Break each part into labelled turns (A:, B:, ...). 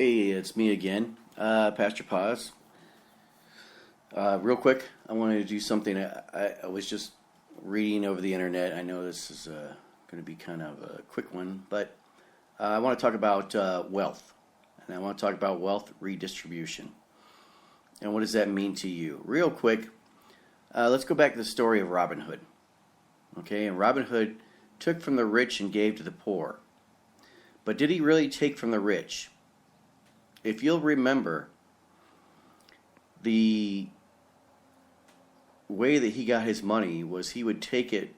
A: Hey, it's me again, Pastor Paz. Real quick, I wanted to do something. I was just reading over the internet. I know this is going to be kind of a quick one, but I want to talk about wealth. And I want to talk about wealth redistribution. And what does that mean to you? Real quick, let's go back to the story of Robin Hood. Okay, and Robin Hood took from the rich and gave to the poor. But did he really take from the rich? If you'll remember, the way that he got his money was he would take it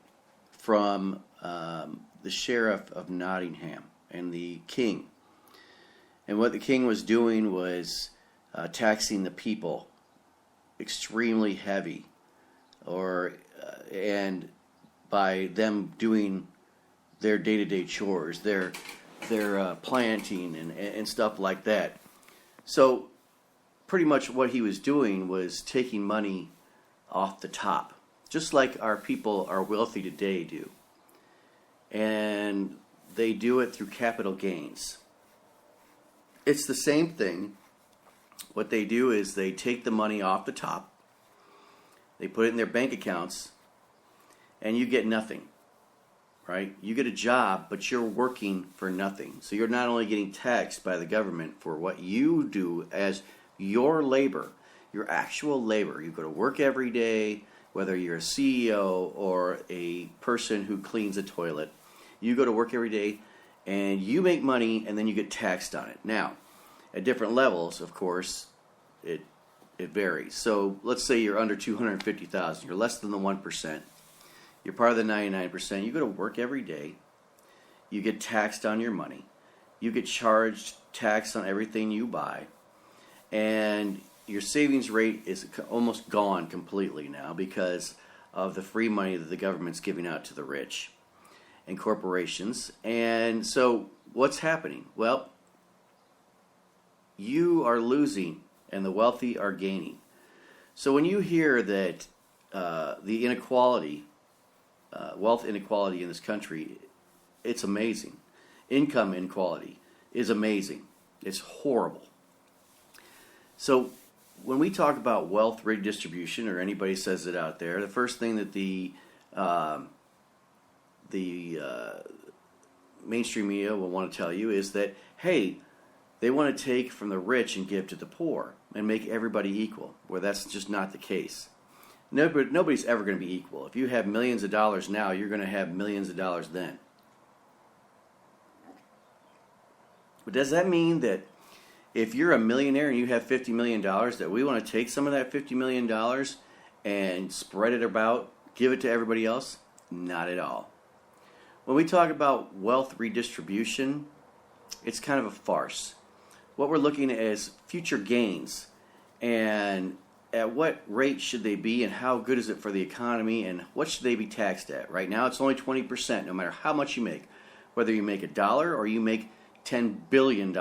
A: from the sheriff of Nottingham and the king. And what the king was doing was taxing the people extremely heavy, and by them doing their day-to-day chores, their planting and stuff like that. So pretty much what he was doing was taking money off the top, just like our people are wealthy today do. And they do it through capital gains. It's the same thing. What they do is they take the money off the top, they put it in their bank accounts, and you get nothing. Right? You get a job, but you're working for nothing. So you're not only getting taxed by the government for what you do as your labor, your actual labor. You go to work every day, whether you're a CEO or a person who cleans a toilet. You go to work every day, and you make money, and then you get taxed on it. Now, at different levels, of course, it varies. So let's say you're under $250,000. You're less than the 1%. You're part of the 99%. You go to work every day. You get taxed on your money. You get charged tax on everything you buy. And your savings rate is almost gone completely now because of the free money that the government's giving out to the rich and corporations. And so what's happening? Well, you are losing and the wealthy are gaining. So when you hear that the inequality, wealth inequality in this country, it's amazing. Income inequality is amazing. It's horrible. So when we talk about wealth redistribution, or anybody says it out there, the first thing that the mainstream media will want to tell you is that, hey, they want to take from the rich and give to the poor and make everybody equal, where that's just not the case. Nobody's ever going to be equal. If you have millions of dollars now, you're going to have millions of dollars then. But does that mean that if you're a millionaire and you have $50 million, that we want to take some of that $50 million and spread it about, give it to everybody else? Not at all. When we talk about wealth redistribution, it's kind of a farce. What we're looking at is future gains, and at what rate should they be, and how good is it for the economy, and what should they be taxed at? Right now it's only 20%, no matter how much you make. Whether you make $1 or you make $10 billion,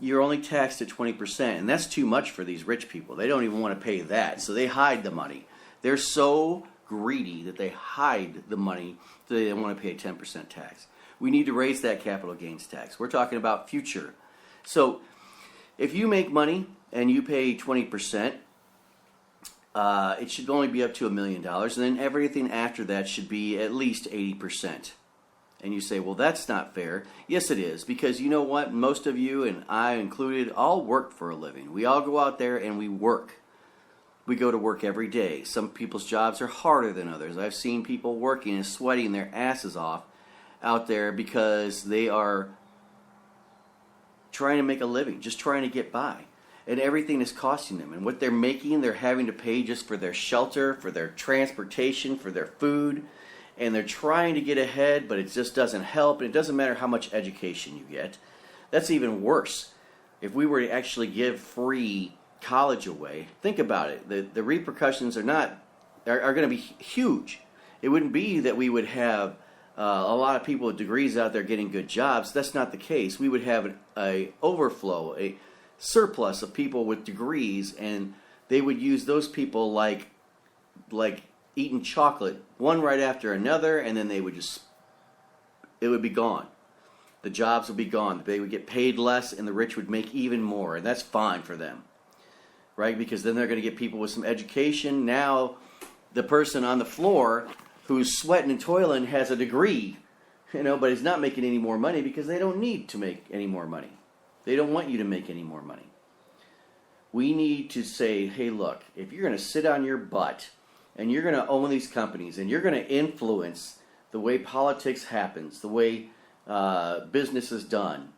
A: you're only taxed at 20%, and that's too much for these rich people. They don't even want to pay that, so they hide the money. They're so greedy that they hide the money so they don't want to pay a 10% tax. We need to raise that capital gains tax. We're talking about future. So if you make money and you pay 20%, it should only be up to $1 million, and then everything after that should be at least 80%. And you say, well, that's not fair. Yes, it is, because you know what? Most of you, and I included, all work for a living. We all go out there and we work. We go to work every day. Some people's jobs are harder than others. I've seen people working and sweating their asses off out there because they are trying to make a living, just trying to get by. And everything is costing them. And what they're making, they're having to pay just for their shelter, for their transportation, for their food. And they're trying to get ahead, but it just doesn't help. And it doesn't matter how much education you get. That's even worse. If we were to actually give free college away, think about it. The repercussions are going to be huge. It wouldn't be that we would have a lot of people with degrees out there getting good jobs. That's not the case. We would have an overflow, a surplus of people with degrees, and they would use those people like eating chocolate, one right after another, and then it would be gone. The jobs will be gone. They would get paid less, and the rich would make even more, and that's fine for them, right? Because then they're going to get people with some education. Now, the person on the floor who's sweating and toiling has a degree, but he's not making any more money because they don't need to make any more money. They don't want you to make any more money. We need to say, hey, look, if you're going to sit on your butt and you're going to own these companies and you're going to influence the way politics happens, the way business is done,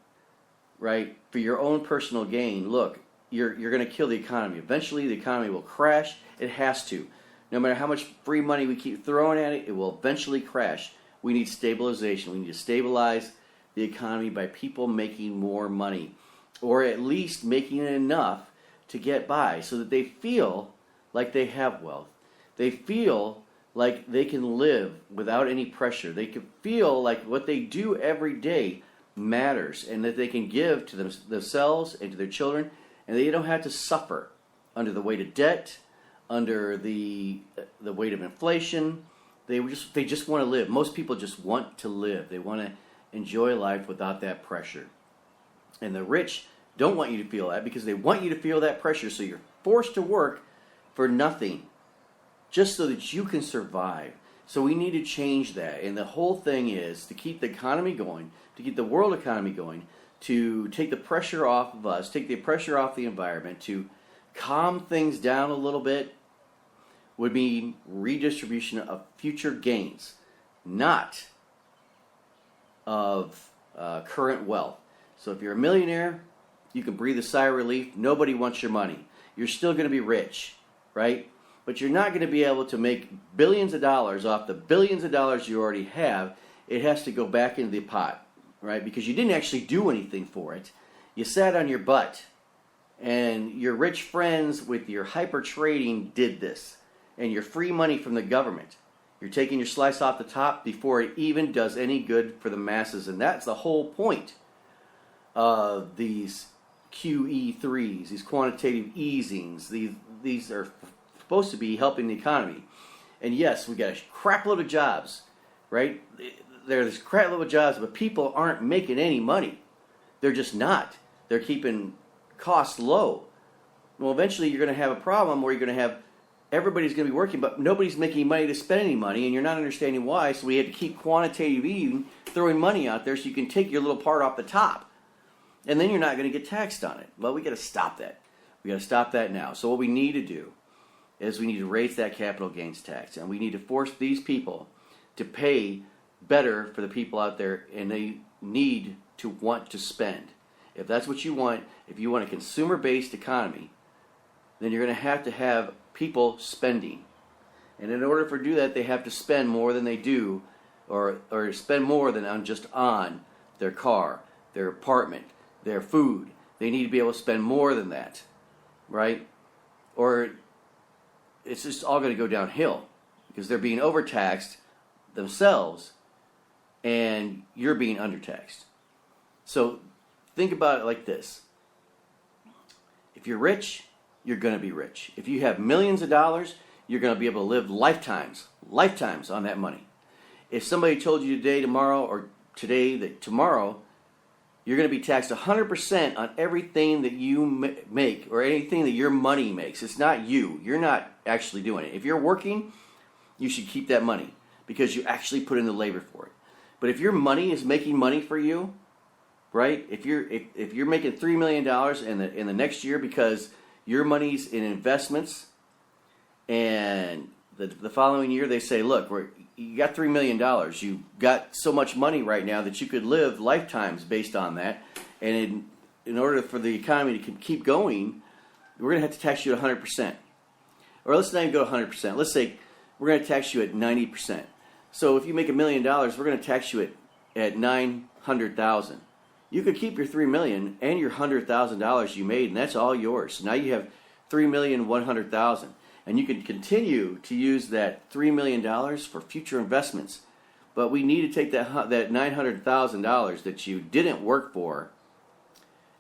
A: right, for your own personal gain, look, you're going to kill the economy. Eventually, the economy will crash. It has to. No matter how much free money we keep throwing at it, it will eventually crash. We need stabilization. We need to stabilize the economy by people making more money, or at least making enough to get by so that they feel like they have wealth. They feel like they can live without any pressure. They can feel like what they do every day matters and that they can give to themselves and to their children, and they don't have to suffer under the weight of debt, under the weight of inflation. They just want to live. Most people just want to live. They want to enjoy life without that pressure. And the rich don't want you to feel that because they want you to feel that pressure, so you're forced to work for nothing just so that you can survive. So we need to change that. And the whole thing is to keep the economy going, to keep the world economy going, to take the pressure off of us, take the pressure off the environment, to calm things down a little bit, would mean redistribution of future gains, not of current wealth. So if you're a millionaire, you can breathe a sigh of relief. Nobody wants your money. You're still going to be rich, right? But you're not going to be able to make billions of dollars off the billions of dollars you already have. It has to go back into the pot, right? Because you didn't actually do anything for it. You sat on your butt, and your rich friends with your hyper trading did this, and your free money from the government. You're taking your slice off the top before it even does any good for the masses, and that's the whole point of these QE3s, these quantitative easings. These are supposed to be helping the economy. And yes, we got a crap load of jobs, right? There's a crap load of jobs, but people aren't making any money. They're just not. They're keeping costs low. Well, eventually you're going to have a problem where you're going to have everybody's going to be working, but nobody's making money to spend any money, and you're not understanding why. So we had to keep quantitative easing, throwing money out there so you can take your little part off the top. And then you're not going to get taxed on it. Well, we got to stop that. We got to stop that now. So what we need to do is we need to raise that capital gains tax, and we need to force these people to pay better for the people out there, and they need to want to spend. If that's what you want, if you want a consumer-based economy, then you're going to have people spending. And in order for do that, they have to spend more than they do, or spend more than on their car, their apartment, their food. They need to be able to spend more than that, right? Or it's just all going to go downhill because they're being overtaxed themselves and you're being undertaxed. So think about it like this. If you're rich, you're going to be rich. If you have millions of dollars, you're going to be able to live lifetimes on that money. If somebody told you today, tomorrow, or today that tomorrow you're going to be taxed 100% on everything that you make or anything that your money makes. It's not you. You're not actually doing it. If you're working, you should keep that money because you actually put in the labor for it. But if your money is making money for you, right? If you're making $3 million in the next year because your money's in investments, and the following year they say, look, you got $3 million. You got so much money right now that you could live lifetimes based on that. And in order for the economy to keep going, we're going to have to tax you at 100%. Or let's not even go to 100%. Let's say we're going to tax you at 90%. So if you make $1 million, we're going to tax you at $900,000. You could keep your $3 million and your $100,000 you made, and that's all yours. So now you have $3,100,000. And you can continue to use that $3 million for future investments. But we need to take that $900,000 that you didn't work for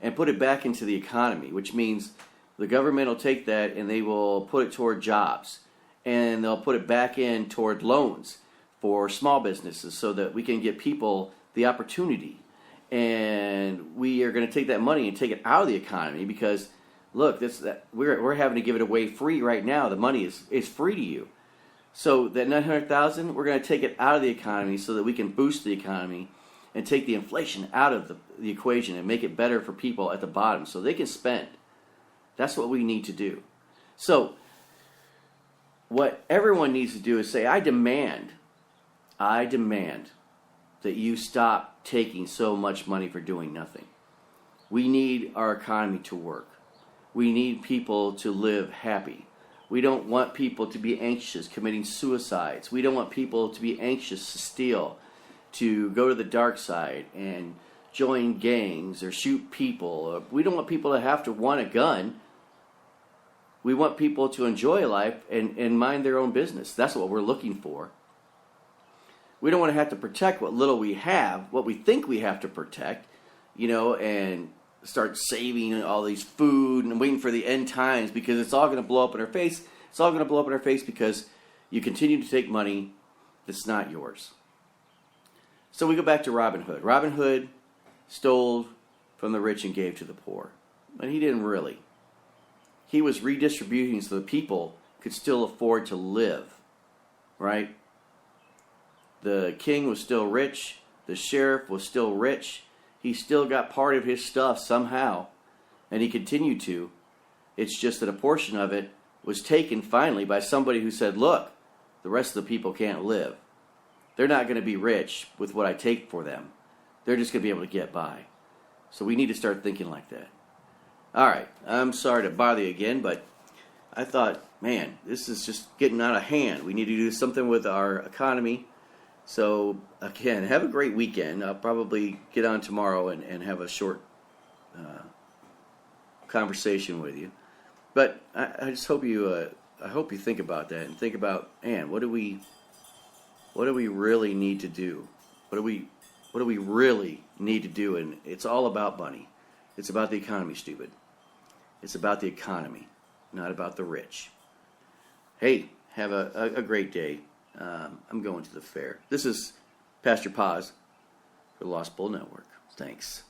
A: and put it back into the economy, which means the government will take that and they will put it toward jobs. And they'll put it back in toward loans for small businesses so that we can get people the opportunity. and we are going to take that money and take it out of the economy because, look, we're having to give it away free right now. The money is free to you. So that $900,000, we're going to take it out of the economy so that we can boost the economy and take the inflation out of the equation and make it better for people at the bottom so they can spend. That's what we need to do. So what everyone needs to do is say, I demand that you stop taking so much money for doing nothing. We need our economy to work. We need people to live happy. We don't want people to be anxious, committing suicides. We don't want people to be anxious to steal, to go to the dark side and join gangs or shoot people. We don't want people to have to want a gun. We want people to enjoy life and mind their own business. That's what we're looking for. We don't want to have to protect what little we have, what we think we have to protect, and start saving all these food and waiting for the end times because it's all going to blow up in our face. It's all going to blow up in our face because you continue to take money that's not yours. So we go back to Robin Hood. Robin Hood stole from the rich and gave to the poor. But he didn't really. He was redistributing so the people could still afford to live. Right? The king was still rich. The sheriff was still rich. He still got part of his stuff somehow, and he continued to. It's just that a portion of it was taken finally by somebody who said, look, the rest of the people can't live. They're not going to be rich with what I take for them. They're just going to be able to get by. So we need to start thinking like that. All right, I'm sorry to bother you again, but I thought, man, this is just getting out of hand. We need to do something with our economy. So, again, have a great weekend. I'll probably get on tomorrow and have a short conversation with you. But I just hope you think about that and think about, man, what do we really need to do? What do we really need to do? And it's all about money. It's about the economy, stupid. It's about the economy, not about the rich. Hey, have a great day. I'm going to the fair. This is Pastor Paz for the Lost Bull Network. Thanks.